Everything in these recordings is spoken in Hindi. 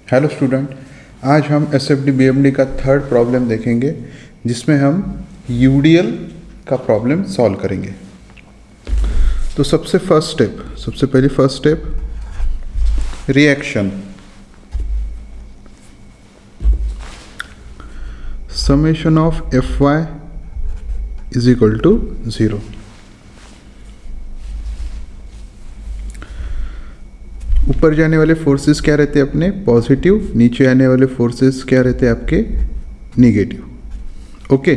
हेलो स्टूडेंट, आज हम S F D B M D का थर्ड प्रॉब्लम देखेंगे जिसमें हम यूडीएल का प्रॉब्लम सॉल्व करेंगे। तो सबसे पहले first step reaction. Summation of F Y is equal to 0। ऊपर जाने वाले फोर्सेस क्या रहते हैं अपने पॉजिटिव, नीचे आने वाले फोर्सेस क्या रहते हैं आपके निगेटिव। ओके,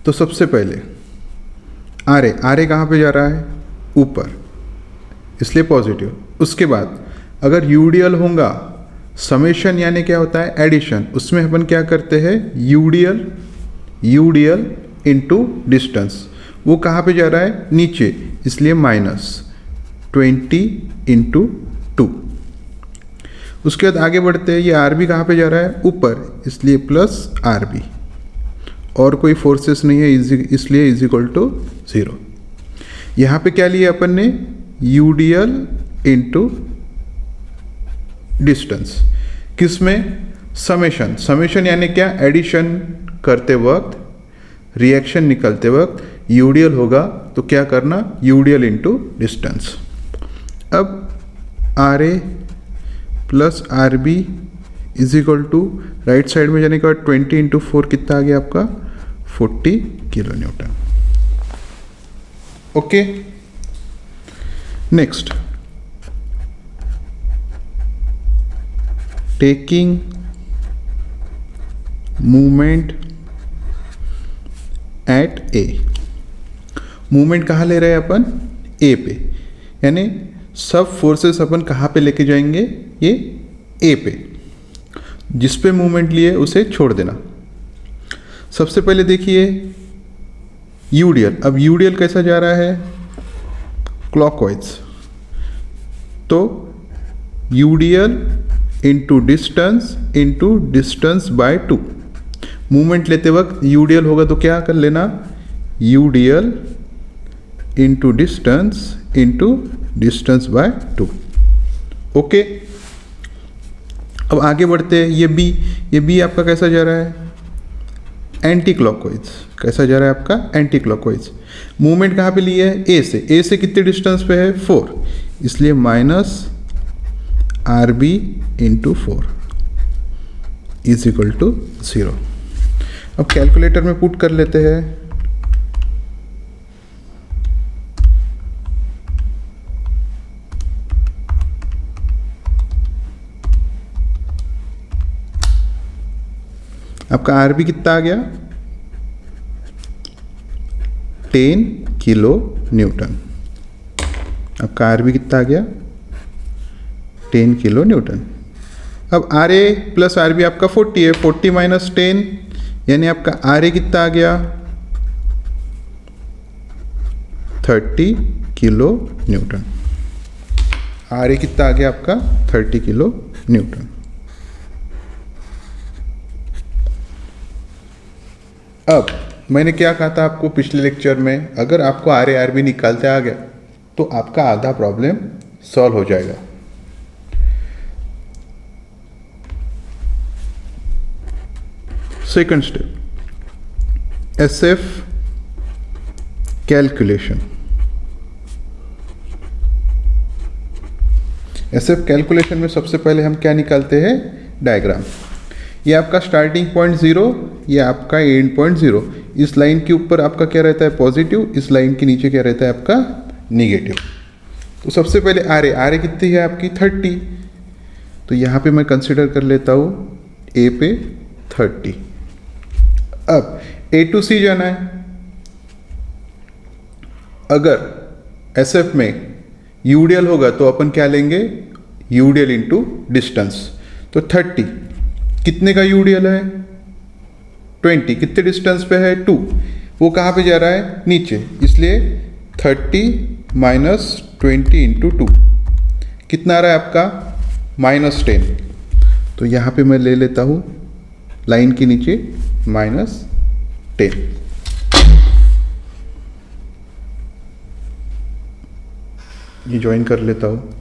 तो सबसे पहले आर ए कहाँ पे जा रहा है? ऊपर, इसलिए पॉजिटिव। उसके बाद अगर यूडीएल होगा, समेशन यानी क्या होता है एडिशन, उसमें अपन क्या करते हैं यूडीएल इनटू डिस्टेंस। वो कहाँ पे जा रहा है? नीचे, इसलिए -20 इंटू 2। उसके बाद आगे बढ़ते हैं, ये आर बी कहाँ पे जा रहा है? ऊपर, इसलिए प्लस आर बी। और कोई फोर्सेस नहीं है इसलिए इज इक्वल टू 0। यहाँ पे क्या लिया अपन ने? UDL into distance. किस में? समेशन यानी क्या? एडिशन करते वक्त, रिएक्शन निकलते वक्त यूडीएल होगा तो क्या करना? UDL into distance. अब R A plus R B is equal to, right side में जाने के बाद 20 इंटू 4 कितना आ गया आपका? 40 kilo newton. Okay, next taking movement at A. Movement कहाँ ले रहे हैं अपन? ए पे, यानी सब फोर्सेस अपन कहाँ पे लेके जाएंगे? ये ए पे। जिस पे मूवमेंट लिए उसे छोड़ देना। सबसे पहले देखिए यूडीएल। अब यूडीएल कैसा जा रहा है? क्लॉकवाइज। तो UDL into distance by 2। Movement लेते वक्त यूडीएल होगा तो क्या कर लेना? UDL into distance by 2। Okay, अब आगे बढ़ते हैं। ये बी आपका कैसा जा रहा है? Anti clockwise. कैसा जा रहा है आपका? Anti clockwise. मूवमेंट कहाँ पे लिया है? ए से कितने डिस्टेंस पे है? 4, इसलिए minus R B into 4 is equal to 0। अब कैलकुलेटर में पुट कर लेते हैं। आपका आर बी कितना आ गया? 10 किलो न्यूटन। आपका आर बी कितना आ गया? 10 किलो न्यूटन। अब R A plus R B आपका 40 है, 40 माइनस 10 यानी आपका आर ए कितना आ गया? 30 किलो न्यूटन। आर ए कितना आ गया आपका? 30 किलो न्यूटन। अब मैंने क्या कहा था आपको पिछले लेक्चर में? अगर आपको आर ए आर बी निकालते आ गया तो आपका आधा प्रॉब्लम सॉल्व हो जाएगा। Second step SF calculation. SF calculation में सबसे पहले हम क्या निकालते हैं? डायग्राम। ये आपका स्टार्टिंग पॉइंट 0, ये आपका एंड पॉइंट 0। इस लाइन के ऊपर आपका क्या रहता है? पॉजिटिव। इस लाइन के नीचे क्या रहता है आपका? निगेटिव। तो सबसे पहले आर ए कितनी है आपकी? 30। तो यहाँ पे मैं कंसिडर कर लेता हूँ ए पे 30। अब ए टू सी जाना है। अगर एस एफ में यूडीएल होगा तो अपन क्या लेंगे? UDL into distance. तो 30 कितने का यूडीएल है? 20। कितने डिस्टेंस पे है? 2। वो कहाँ पे जा रहा है? नीचे, इसलिए 30 माइनस 20 इंटू 2 कितना आ रहा है आपका? -10। तो यहाँ पे मैं ले लेता हूँ लाइन के नीचे -10। ये ज्वाइन कर लेता हूँ।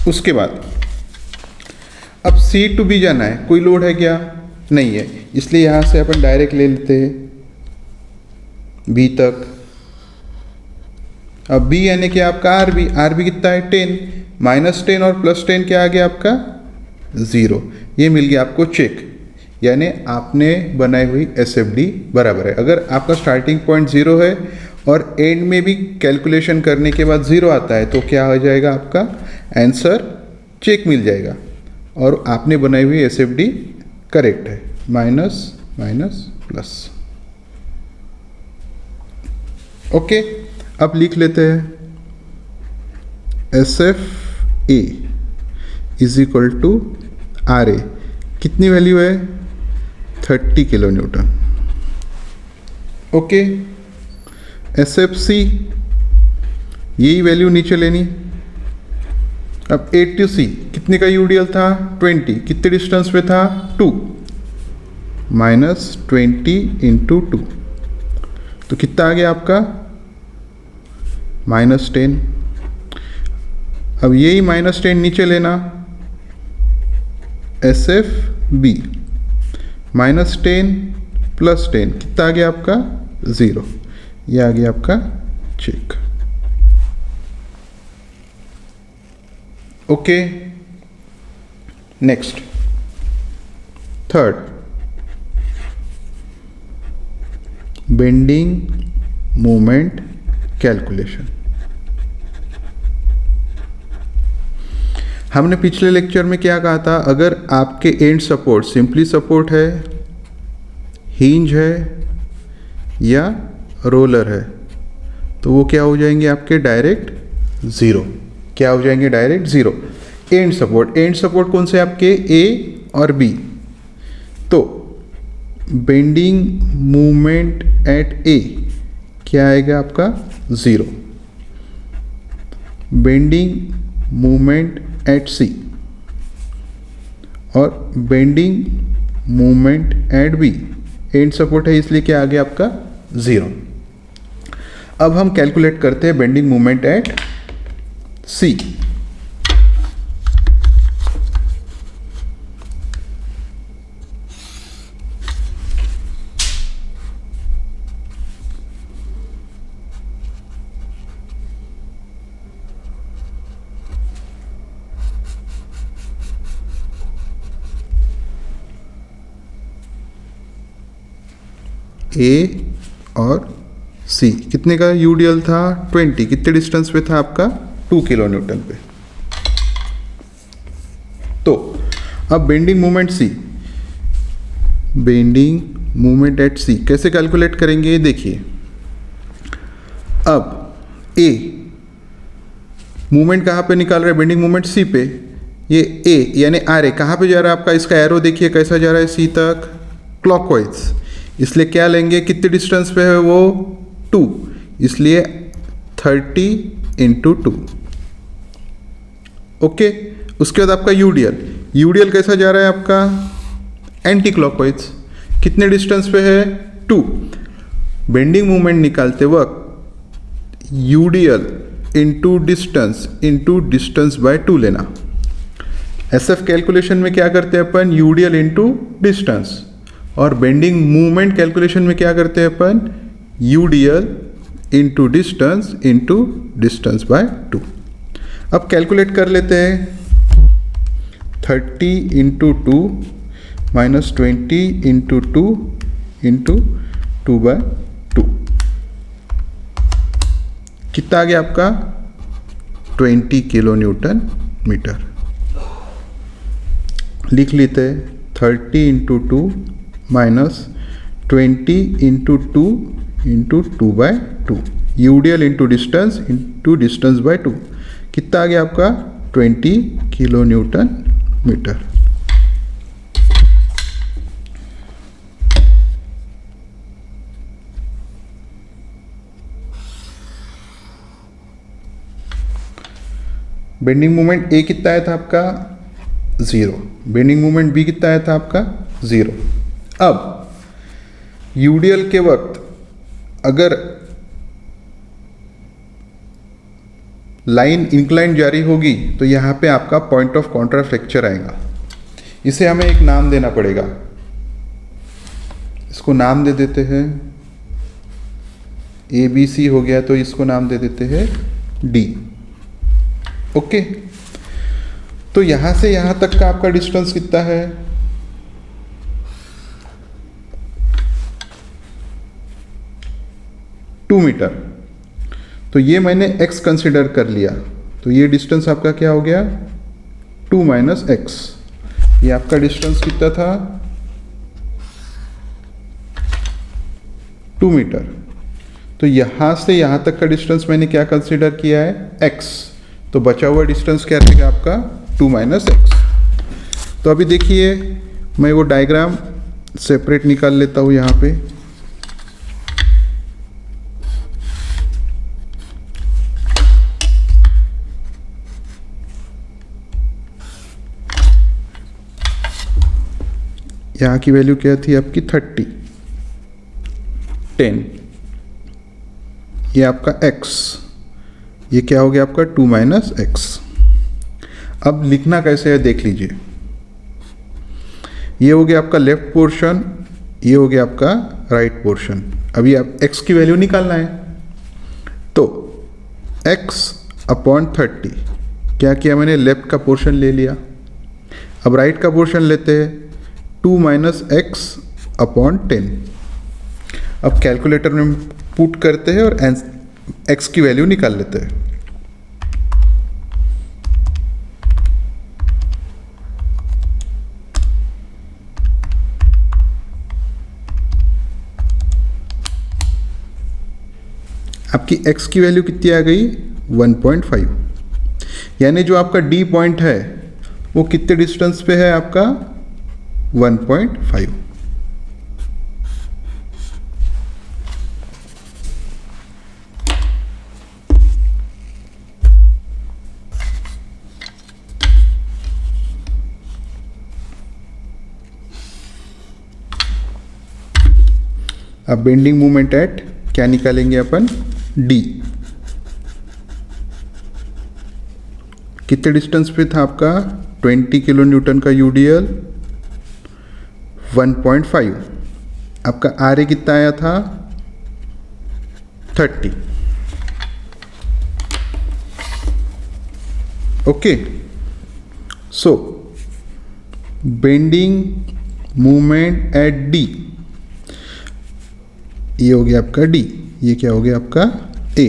उसके बाद अब सी टू बी जाना है, कोई लोड है क्या? नहीं है, इसलिए यहां से अपन डायरेक्ट ले लेते हैं बी तक। अब बी यानी कि आपका आर बी कितना है 10, -10 और +10 क्या आ गया आपका 0। ये मिल गया आपको चेक, यानी आपने बनाई हुई एसएफडी बराबर है। अगर आपका स्टार्टिंग पॉइंट 0 है और एंड में भी कैलकुलेशन करने के बाद 0 आता है तो क्या हो जाएगा, आपका आंसर चेक मिल जाएगा और आपने बनाई हुई एसएफडी करेक्ट है। Minus minus plus, okay. अब लिख लेते हैं SF A is equal to RA, कितनी वैल्यू है 30 kilo newton, okay. SF C, यही वैल्यू नीचे लेनी। अब A to C कितने का यूडीएल था 20, कितने डिस्टेंस पे था 2, -20 इंटू 2 तो कितना आ गया आपका -10। अब यही -10 नीचे लेना, SF B -10 + 10 कितना आ गया आपका 0, ये आ गया आपका check, okay. Next third, bending moment calculation. हमने पिछले लेक्चर में क्या कहा था, अगर आपके एंड सपोर्ट सिंपली सपोर्ट है, हिंज है या रोलर है तो वो क्या हो जाएंगे आपके डायरेक्ट 0। क्या हो जाएंगे डायरेक्ट 0। एंड सपोर्ट कौन से आपके ए और बी, तो बेंडिंग मूवमेंट एट ए क्या आएगा आपका 0, बेंडिंग मूवमेंट एट सी और bending movement at B, end support है इसलिए क्या आ गया आपका 0। अब हम कैलकुलेट करते हैं बेंडिंग मूवमेंट एट सी। ए और सी कितने का यूडीएल था 20, कितने डिस्टेंस पे था आपका 2 किलो न्यूटन पे। तो अब bending movement C, bending movement at C कैसे कैलकुलेट करेंगे देखिए। अब ए मूवमेंट कहाँ पे निकाल रहा है, बेंडिंग मूवमेंट सी पे, ये ए यानी आर ए कहाँ पे जा रहा है आपका, इसका एरो देखिए कैसा जा रहा है सी तक, क्लॉकवाइज, इसलिए क्या लेंगे, कितने डिस्टेंस पे है वो 2, इसलिए 30 इंटू 2, ओके। उसके बाद आपका यूडीएल कैसा जा रहा है आपका एंटी क्लॉकवाइज, कितने डिस्टेंस पे है 2। बेंडिंग मूवमेंट निकालते वक्त यूडीएल इंटू डिस्टेंस बाय 2 लेना। एसएफ कैलकुलेशन में क्या करते हैं अपन, यूडीएल इंटू डिस्टेंस, और बेंडिंग मूवमेंट कैलकुलेशन में क्या करते हैं अपन, यूडीएल इंटू डिस्टेंस बाय 2। अब कैलकुलेट कर लेते हैं 30 इंटू 2 -20 इंटू 2 इंटू 2/2 कितना आ गया आपका 20 किलो न्यूटन मीटर। लिख लेते हैं 30 into 2 -20 into 2 into 2/2, UDL into distance by 2 कितना आ गया आपका 20 kilo newton metre. Bending movement A कितना आया था आपका 0, बेंडिंग मूवमेंट बी कितना आया था आपका 0। अब यूडीएल के वक्त अगर लाइन इंक्लाइन जारी होगी तो यहाँ पे आपका पॉइंट ऑफ कॉन्ट्राफ्लेक्चर आएगा। इसे हमें एक नाम देना पड़ेगा, इसको नाम दे देते हैं ABC हो गया, तो इसको नाम दे देते हैं D। ओके, तो यहां से यहां तक का आपका डिस्टेंस कितना है? 2 मीटर। तो ये मैंने x कंसिडर कर लिया, तो ये डिस्टेंस आपका क्या हो गया? 2 माइनस एक्स। ये आपका डिस्टेंस कितना था? 2 मीटर। तो यहां से यहां तक का डिस्टेंस मैंने क्या कंसिडर किया है? x। तो बचा हुआ डिस्टेंस क्या रहेगा आपका? 2 माइनस एक्स। तो अभी देखिए, मैं वो डायग्राम सेपरेट निकाल लेता हूं यहां पे। यहाँ की वैल्यू क्या थी आपकी? 30, 10, ये आपका x, ये क्या हो गया आपका? 2 माइनस एक्स। अब लिखना कैसे है देख लीजिए। ये हो गया आपका लेफ्ट पोर्शन, ये हो गया आपका राइट पोर्शन। अभी आप x की वैल्यू निकालना है, तो x अपॉन 30, क्या किया मैंने? लेफ्ट का पोर्शन ले लिया। अब राइट का पोर्शन लेते हैं, 2 माइनस एक्स अपॉन 10। अब कैलकुलेटर में पुट करते हैं और x की वैल्यू निकाल लेते हैं। आपकी x की वैल्यू कितनी आ गई? 1.5। यानी जो आपका D पॉइंट है वो कितने डिस्टेंस पे है आपका? 1.5। अब बेंडिंग मोमेंट एट क्या निकालेंगे अपन? D। कितने डिस्टेंस पे था आपका? 20 किलो न्यूटन का यूडीएल, 1.5। आपका RA कितना आया था? 30। ओके, सो बेंडिंग मूवमेंट एट D, ये हो गया आपका D, ये क्या हो गया आपका A।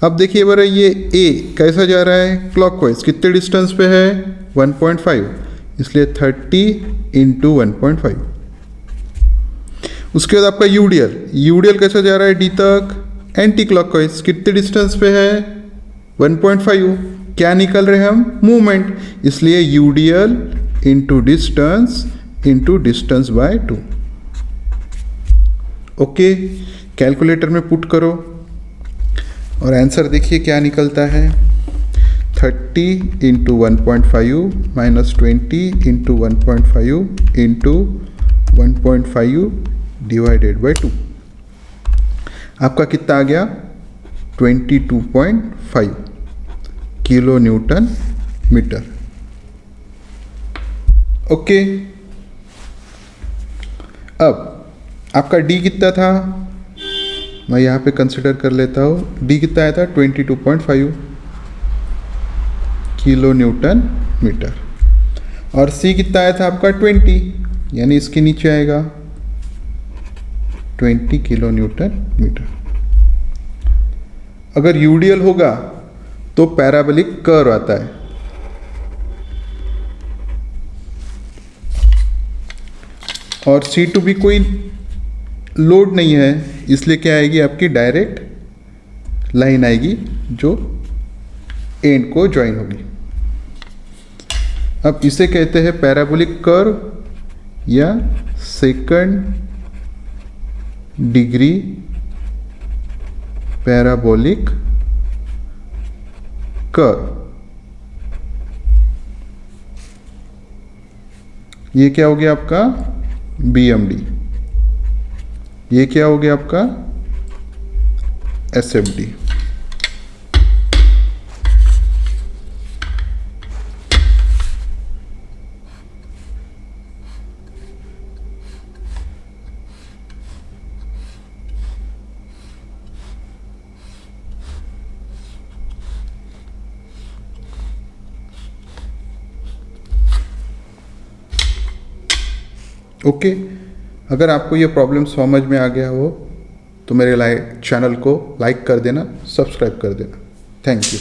अब देखिए बरा, ये A कैसा जा रहा है? क्लॉकवाइज। कितने डिस्टेंस पे है? 1.5, इसलिए 30 इंटू 1.5। उसके बाद आपका यूडीएल कैसा जा रहा है D तक? Anti clockwise. कितने डिस्टेंस पे है? 1.5। क्या निकल रहे हैं हम? मूवमेंट, इसलिए UDL into distance by 2। Okay, calculator में पुट करो और आंसर देखिए क्या निकलता है। 30 into 1.5 minus 20 into 1.5 into 1.5 divided by 2। आपका कितना आ गया? 22.5 किलो न्यूटन मीटर। ओके, अब आपका D कितना था? मैं यहाँ पे कंसिडर कर लेता हूँ। D कितना आया था? 22.5 किलो न्यूटन मीटर। और C कितना आया था आपका? 20, यानी इसके नीचे आएगा 20 किलो न्यूटन मीटर। अगर यूडीएल होगा तो पैराबोलिक कर्व आता है। और C2 भी कोई लोड नहीं है, इसलिए क्या आएगी आपकी? डायरेक्ट लाइन आएगी जो एंड को ज्वाइन होगी। अब इसे कहते हैं पैराबोलिक कर्व या सेकंड डिग्री पैराबोलिक कर्व। ये क्या हो गया आपका? BMD। ये क्या हो गया आपका? SFD। ओके, अगर आपको ये प्रॉब्लम समझ में आ गया हो तो मेरे चैनल को लाइक कर देना, सब्सक्राइब कर देना। Thank you.